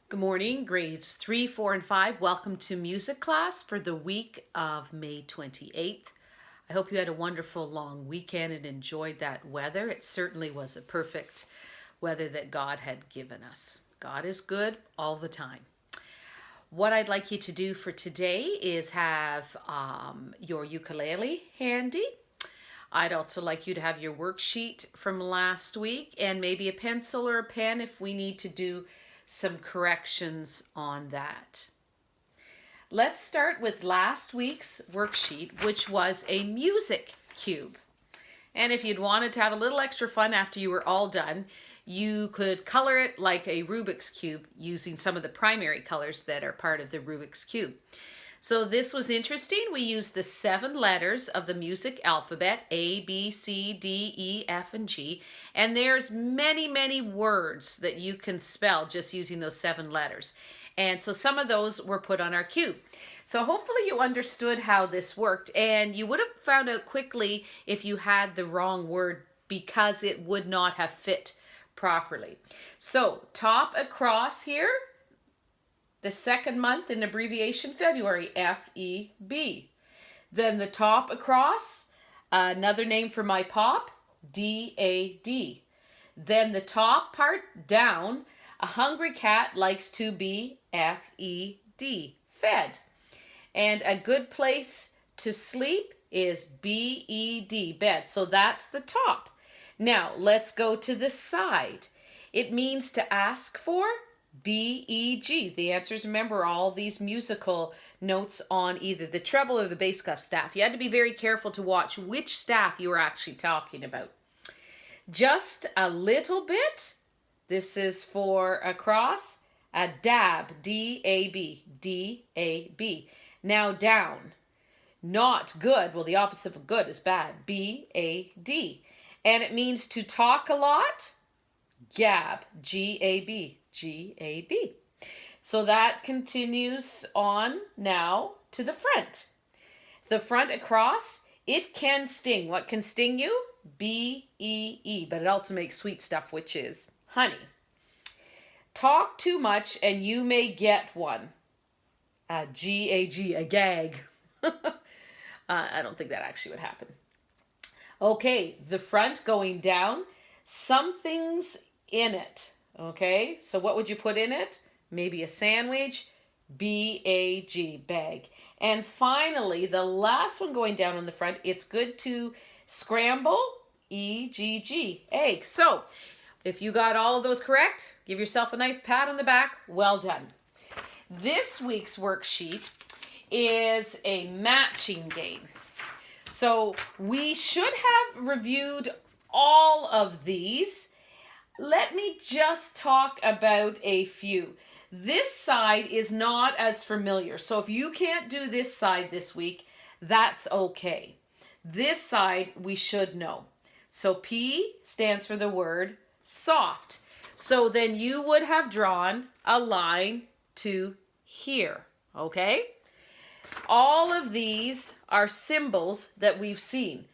Good morning, grades 3, 4, and 5. Welcome to music class for the week of May 28th. I hope you had a wonderful long weekend and enjoyed that weather. It certainly was a perfect weather that God had given us. God is good all the time. What I'd like you to do for today is have your ukulele handy. I'd also like you to have your worksheet from last week and maybe a pencil or a pen if we need to do some corrections on that. Let's start with last week's worksheet, which was a music cube. And if you'd wanted to have a little extra fun after you were all done, you could color it like a Rubik's Cube using some of the primary colors that are part of the Rubik's Cube. So this was interesting. We used the 7 letters of the music alphabet, A, B, C, D, E, F, and G. And there's many, many words that you can spell just using those 7 letters. And so some of those were put on our cube. So hopefully you understood how this worked, and you would have found out quickly if you had the wrong word because it would not have fit properly. So top across here, the second month in abbreviation, February, F-E-B. Then the top across, another name for my pop, D-A-D. Then the top part down, a hungry cat likes to be F-E-D, fed. And a good place to sleep is B-E-D, bed. So that's the top. Now let's go to the side. It means to ask for, B-E-G. The answers, remember, all these musical notes on either the treble or the bass clef staff. You had to be very careful to watch which staff you were actually talking about. Just a little bit. This is for across. A dab, D-A-B, D-A-B. Now down. Not good. Well, the opposite of good is bad. B-A-D. And it means to talk a lot. Gab, G-A-B, G-A-B. So that continues on now to the front. The front across, it can sting. What can sting you? B-E-E. But it also makes sweet stuff, which is honey. Talk too much and you may get one. G-A-G, a gag. I don't think that actually would happen. Okay, the front going down, something's in it. Okay, so what would you put in it? Maybe a sandwich, B-A-G, bag. And finally, the last one going down on the front, it's good to scramble, E-G-G, egg. So if you got all of those correct, give yourself a nice pat on the back. Well done. This week's worksheet is a matching game. So we should have reviewed all of these. Let me just talk about a few. This side is not as familiar. So if you can't do this side this week, that's okay. This side we should know. So P stands for the word soft. So then you would have drawn a line to here, okay? All of these are symbols that we've seen.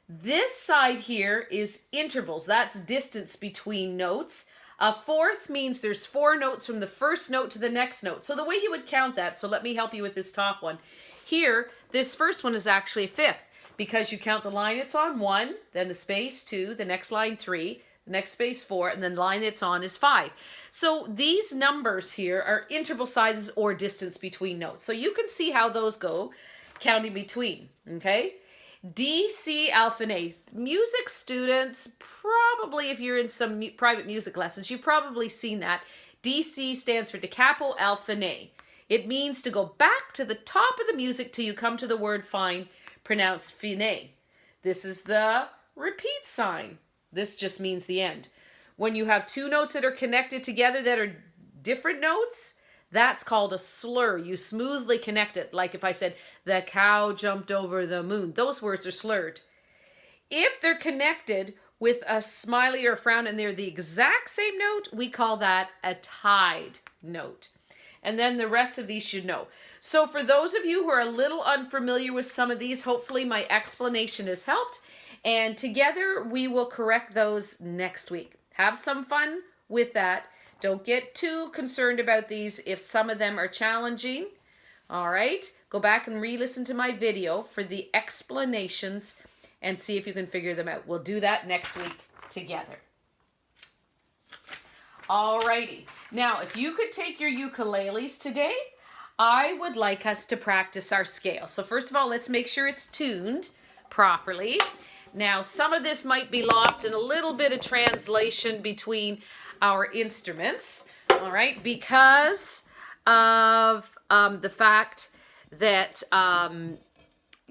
This side here is intervals. That's distance between notes. A fourth means there's 4 notes from the first note to the next note. So the way you would count that, so let me help you with this top one. Here, this first one is actually a fifth because you count the line it's on, 1, then the space 2, the next line 3, the next space 4, and then the line it's on is 5. So these numbers here are interval sizes or distance between notes. So you can see how those go, counting between, okay? D, C, alpha, and A. Music students, probably if you're in some private music lessons, you've probably seen that. DC stands for da capo, alpha, and A. It means to go back to the top of the music till you come to the word fine, pronounced fine. This is the repeat sign. This just means the end. When you have 2 notes that are connected together that are different notes, that's called a slur. You smoothly connect it. Like if I said, the cow jumped over the moon. Those words are slurred. If they're connected with a smiley or a frown and they're the exact same note, we call that a tied note. And then the rest of these should know. So for those of you who are a little unfamiliar with some of these, hopefully my explanation has helped. And together we will correct those next week. Have some fun with that. Don't get too concerned about these if some of them are challenging. All right, go back and re-listen to my video for the explanations and see if you can figure them out. We'll do that next week together. Alrighty, now if you could take your ukuleles today, I would like us to practice our scale. So first of all, let's make sure it's tuned properly. Now, some of this might be lost in a little bit of translation between our instruments, all right, because of the fact that,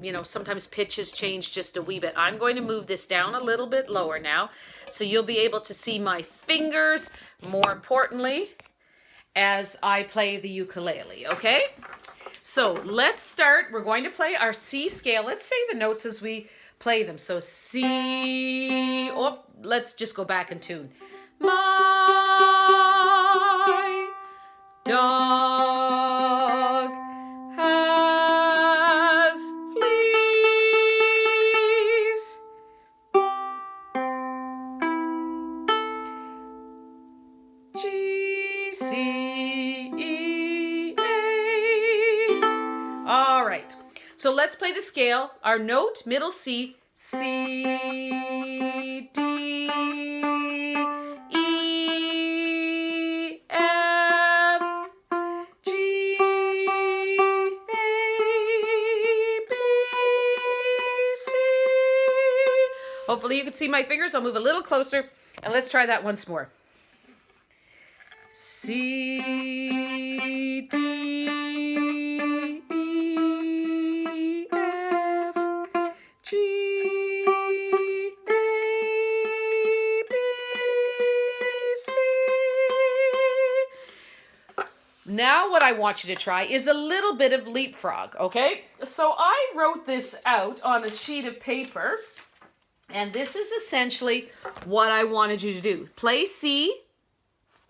you know, sometimes pitches change just a wee bit. I'm going to move this down a little bit lower now, so you'll be able to see my fingers, more importantly, as I play the ukulele, okay? So let's start. We're going to play our C scale. Let's say the notes as we play them. So C, oh, let's just go back and tune. My dog has fleas. G, C, E, A. All right. So let's play the scale. Our note, middle C, C, D, E, F, G, A, B, C. Hopefully you can see my fingers. I'll move a little closer and let's try that once more. C, D, E, F, G, A, B, C. Now what I want you to try is a little bit of leapfrog, okay? So I wrote this out on a sheet of paper, and this is essentially what I wanted you to do. Play C.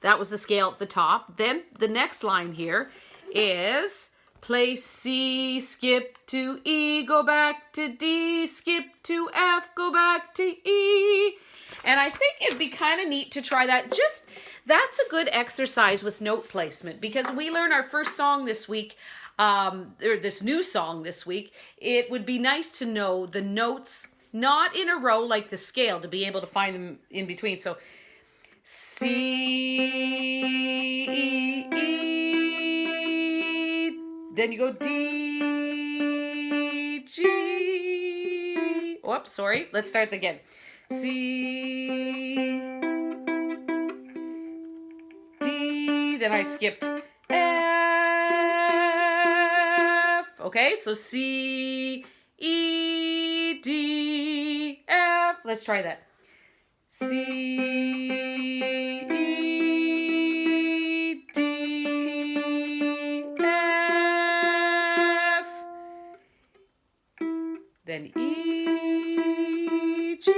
That was the scale at the top. Then the next line here is play C, skip to E, go back to D, skip to F, go back to E. And I think it'd be kind of neat to try that. That's a good exercise with note placement, because we learn our first song this week, or this new song this week. It would be nice to know the notes, not in a row like the scale, to be able to find them in between. So C, E, then you go D, G. Oops, sorry. Let's start again. C, D, then I skipped F. Okay, so C, E, D, F. Let's try that. C, E, D, F, then E, G,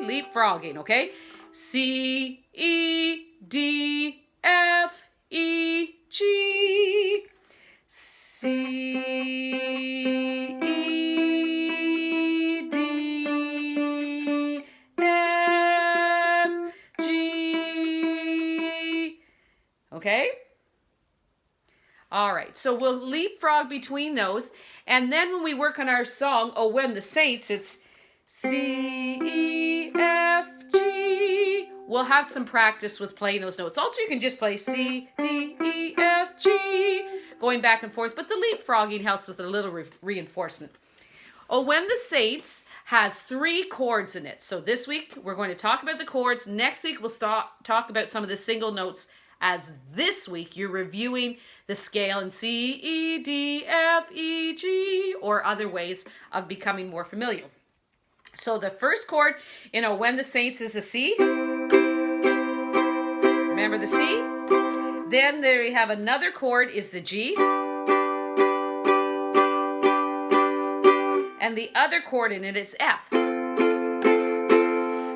leapfrogging, okay? C, E, D, F, E, G, C, E, D, F, G. Okay? All right, so we'll leapfrog between those. And then when we work on our song, Oh When the Saints, it's C, E, F, G. We'll have some practice with playing those notes. Also, you can just play C, D, E, F, G, going back and forth. But the leapfrogging helps with a little reinforcement. Oh When the Saints has 3 chords in it. So this week, we're going to talk about the chords. Next week, we'll talk about some of the single notes, as this week you're reviewing the scale in C, E, D, F, E, G, or other ways of becoming more familiar. So the first chord in Oh When the Saints is a C. Remember the C? Then there we have another chord is the G. And the other chord in it is F.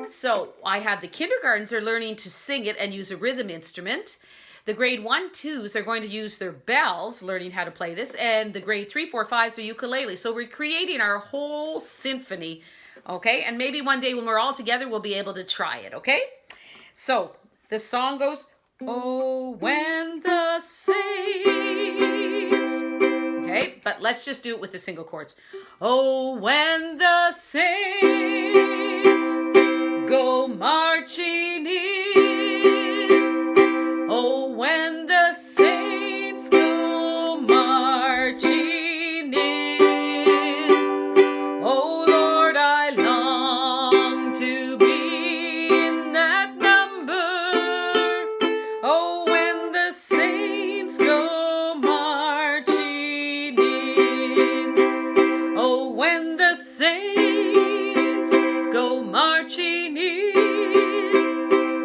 So I have the kindergartens are learning to sing it and use a rhythm instrument. The grade 1, 2s are going to use their bells, learning how to play this, and the grade 3, 4, 5s are ukulele. So we're creating our whole symphony, okay? And maybe one day when we're all together, we'll be able to try it, okay? So The song goes, oh, when the saints. Okay, but let's just do it with the single chords. Oh, when the saints go marching in. Oh, when the saints go marching in. Oh, Lord, I long to be in that number. Oh, when the saints go marching in. Oh, when the saints go marching in.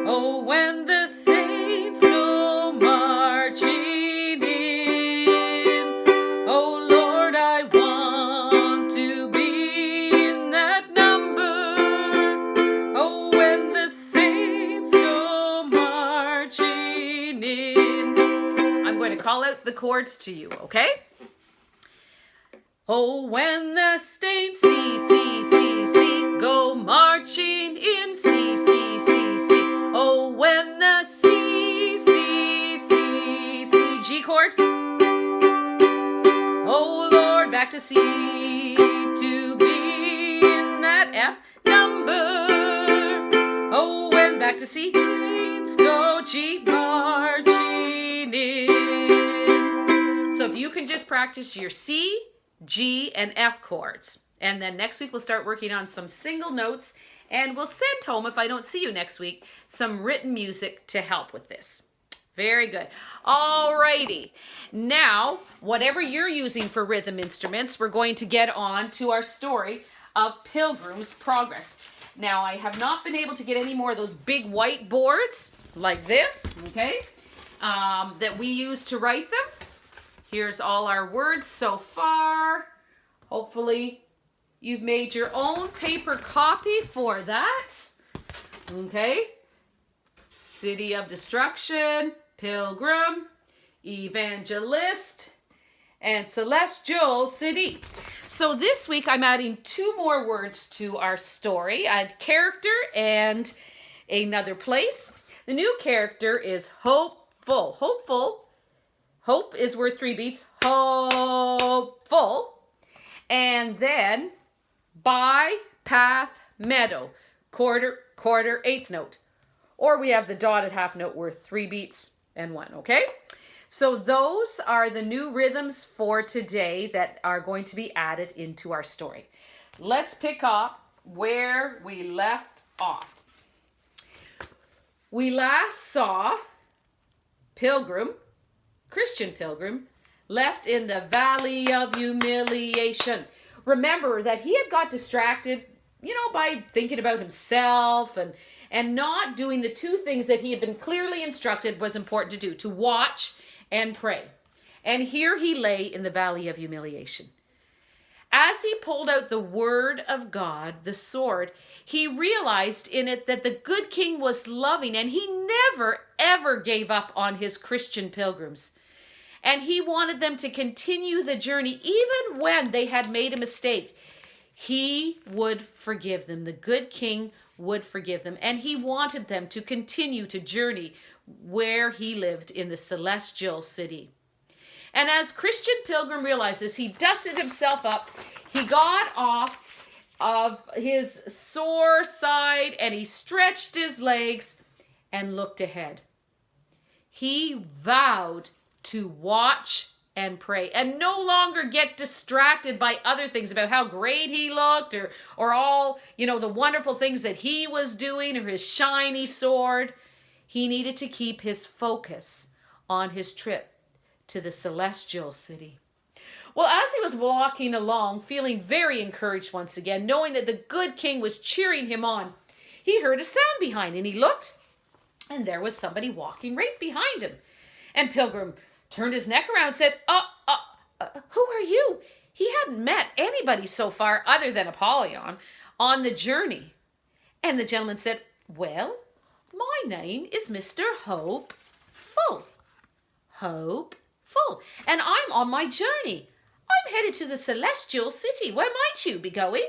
Oh, when the saints go marching in. Oh, Lord, I want to be in that number. Oh, when the saints go marching in. I'm going to call out the chords to you, okay? Oh, when the saints go marching in, oh, when the G chord. Oh, Lord, back to C, to be in that F number. Oh, when back to C, go G marching in. So if you can just practice your C, G, and F chords. And then next week we'll start working on some single notes, and we'll send home, if I don't see you next week, some written music to help with this. Very good. Alrighty. Now, whatever you're using for rhythm instruments, we're going to get on to our story of Pilgrim's Progress. Now, I have not been able to get any more of those big white boards like this, okay, that we use to write them. Here's all our words so far. Hopefully, you've made your own paper copy for that. Okay. City of Destruction, Pilgrim, Evangelist, and Celestial City. So this week I'm adding 2 more words to our story. A character and another place. The new character is hopeful. Hopeful. Hope is worth 3 beats. Hopeful. And then by, path, meadow. Quarter, eighth note. Or we have the dotted half note worth 3 beats and 1, okay? So those are the new rhythms for today that are going to be added into our story. Let's pick up where we left off. We last saw Pilgrim, Christian Pilgrim, left in the Valley of Humiliation. Remember that he had got distracted, by thinking about himself and not doing the 2 things that he had been clearly instructed was important to do, to watch and pray. And here he lay in the Valley of Humiliation. As he pulled out the word of God, the sword, he realized in it that the good king was loving, and he never, ever gave up on his Christian pilgrims. And he wanted them to continue the journey even when they had made a mistake. He would forgive them. The good king would forgive them. And he wanted them to continue to journey where he lived in the celestial city. And as Christian Pilgrim realized this, he dusted himself up. He got off of his sore side and he stretched his legs and looked ahead. He vowed to watch and pray and no longer get distracted by other things about how great he looked or all, the wonderful things that he was doing or his shiny sword. He needed to keep his focus on his trip to the celestial city. Well, as he was walking along, feeling very encouraged once again, knowing that the good king was cheering him on, he heard a sound behind and he looked, and there was somebody walking right behind him. And Pilgrim turned his neck around and said, who are you? He hadn't met anybody so far other than Apollyon on the journey. And the gentleman said, well, my name is Mr. Hopeful. Hopeful. And I'm on my journey. I'm headed to the celestial city. Where might you be going?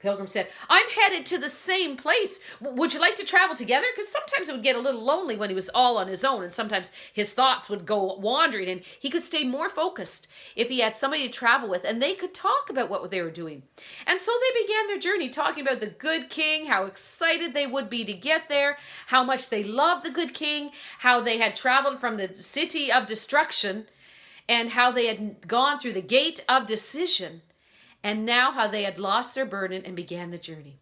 Pilgrim said, I'm headed to the same place. Would you like to travel together? Because sometimes it would get a little lonely when he was all on his own, and sometimes his thoughts would go wandering, and he could stay more focused if he had somebody to travel with, and they could talk about what they were doing. And so they began their journey talking about the good king, how excited they would be to get there, how much they loved the good king, how they had traveled from the city of destruction, and how they had gone through the gate of decision. And now how they had lost their burden and began the journey.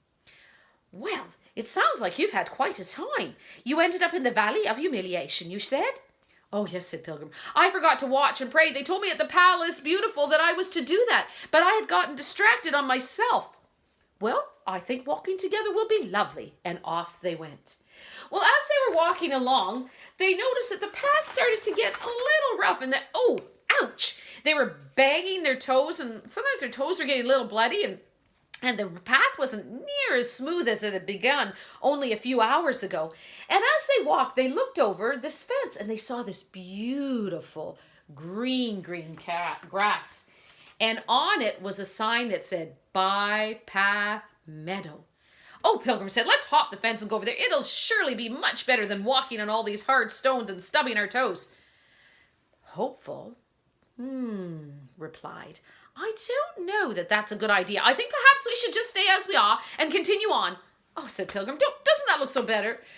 Well, it sounds like you've had quite a time. You ended up in the Valley of Humiliation, you said? Oh, yes, said Pilgrim. I forgot to watch and pray. They told me at the Palace Beautiful that I was to do that, but I had gotten distracted on myself. Well, I think walking together will be lovely. And off they went. Well, as they were walking along, they noticed that the path started to get a little rough and that, oh, ouch! They were banging their toes, and sometimes their toes were getting a little bloody, and the path wasn't near as smooth as it had begun only a few hours ago. And as they walked, they looked over this fence, and they saw this beautiful green grass. And on it was a sign that said, Bypath Meadow. Oh, Pilgrim said, let's hop the fence and go over there. It'll surely be much better than walking on all these hard stones and stubbing our toes. Hopeful replied, I don't know that that's a good idea. I think perhaps we should just stay as we are and continue on. Oh, said Pilgrim, doesn't that look so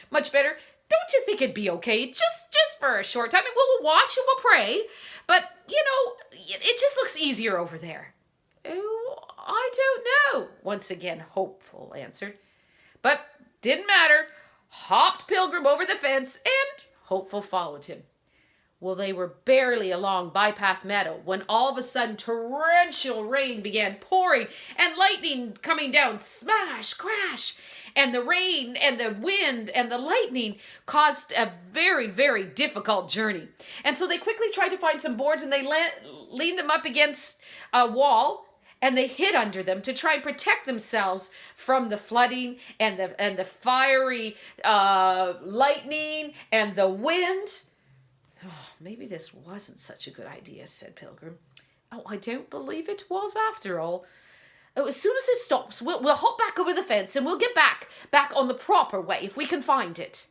much better? Don't you think it'd be okay? Just for a short time. We'll watch and we'll pray. But, it just looks easier over there. Oh, I don't know, once again Hopeful answered. But didn't matter. Hopped Pilgrim over the fence and Hopeful followed him. Well, they were barely along Bypath Meadow when all of a sudden torrential rain began pouring and lightning coming down, smash, crash. And the rain and the wind and the lightning caused a very, very difficult journey. And so they quickly tried to find some boards and they leaned them up against a wall and they hid under them to try and protect themselves from the flooding and the fiery lightning and the wind. Oh, maybe this wasn't such a good idea, said Pilgrim. Oh, I don't believe it was after all. Oh, as soon as it stops, we'll hop back over the fence and we'll get back on the proper way if we can find it.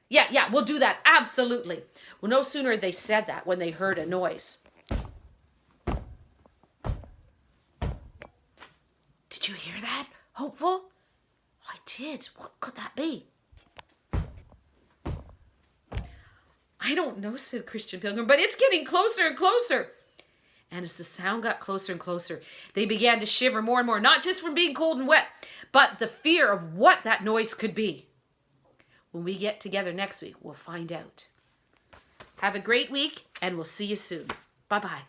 Yeah, we'll do that, absolutely. Well, no sooner had they said that when they heard a noise. Did you hear that, Hopeful? I did. What could that be? I don't know, said Christian Pilgrim, but it's getting closer and closer. And as the sound got closer and closer, they began to shiver more and more, not just from being cold and wet, but the fear of what that noise could be. When we get together next week, we'll find out. Have a great week, and we'll see you soon. Bye-bye.